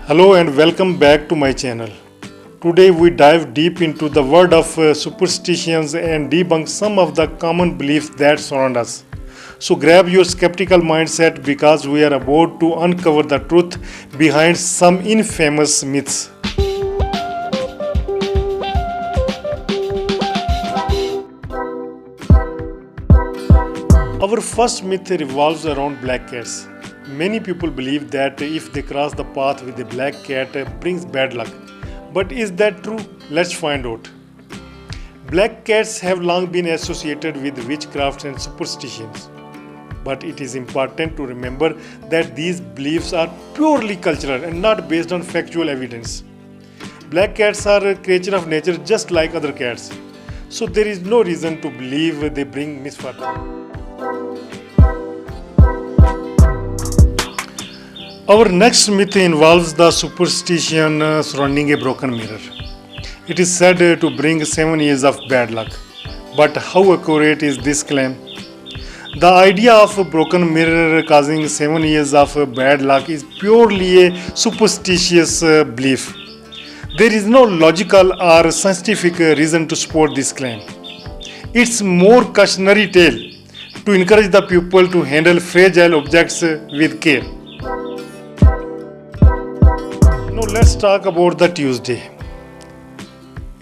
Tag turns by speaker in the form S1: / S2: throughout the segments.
S1: Hello and welcome back to my channel. Today we dive deep into the world of superstitions and debunk some of the common beliefs that surround us. So grab your skeptical mindset because we are about to uncover the truth behind some infamous myths. Our first myth revolves around black cats. Many people believe that if they cross the path with a black cat brings bad luck. But is that true? Let's find out. Black cats have long been associated with witchcraft and superstitions. But it is important to remember that these beliefs are purely cultural and not based on factual evidence. Black cats are a creature of nature just like other cats. So there is no reason to believe they bring misfortune. Our next myth involves the superstition surrounding a broken mirror. It is said to bring 7 years of bad luck. But how accurate is this claim? The idea of a broken mirror causing 7 years of bad luck is purely a superstitious belief. There is no logical or scientific reason to support this claim. It's more cautionary tale to encourage the people to handle fragile objects with care. Now let's talk about the Tuesday.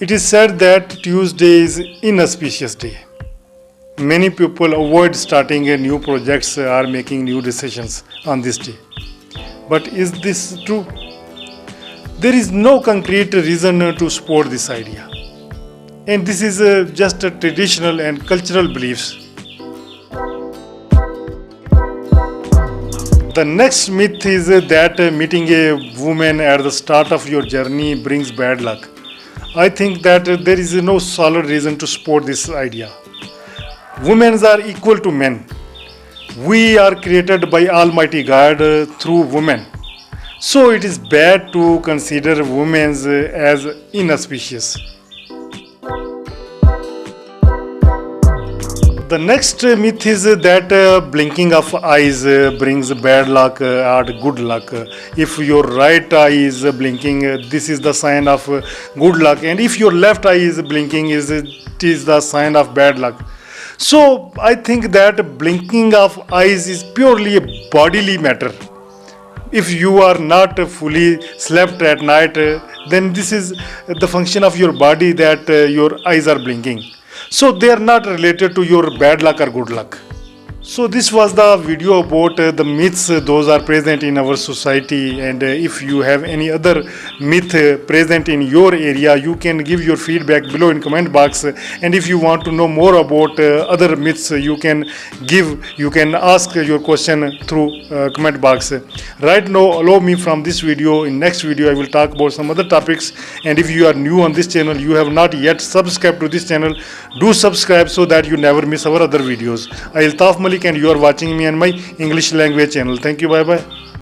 S1: It is said that Tuesday is inauspicious day. Many people avoid starting new projects or making new decisions on this day. But is this true? There is no concrete reason to support this idea. And this is just a traditional and cultural beliefs. The next myth is that meeting a woman at the start of your journey brings bad luck. I think that there is no solid reason to support this idea. Women are equal to men. We are created by Almighty God through women. So it is bad to consider women as inauspicious. The next myth is that blinking of eyes brings bad luck or good luck. If your right eye is blinking, this is the sign of good luck, and if your left eye is blinking, it is the sign of bad luck. So I think that blinking of eyes is purely a bodily matter. If you are not fully slept at night, then this is the function of your body that your eyes are blinking. So they are not related to your bad luck or good luck. So this was the video about the myths those are present in our society, and if you have any other myth present in your area, you can give your feedback below in comment box. And if you want to know more about other myths, you can ask your question through comment box. Right now allow me from this video. In next video I will talk about some other topics, and if you are new on this channel, you have not yet subscribed to this channel, do subscribe so that you never miss our other videos. Altaf Malik and you are watching me on my English language channel. Thank you. Bye bye.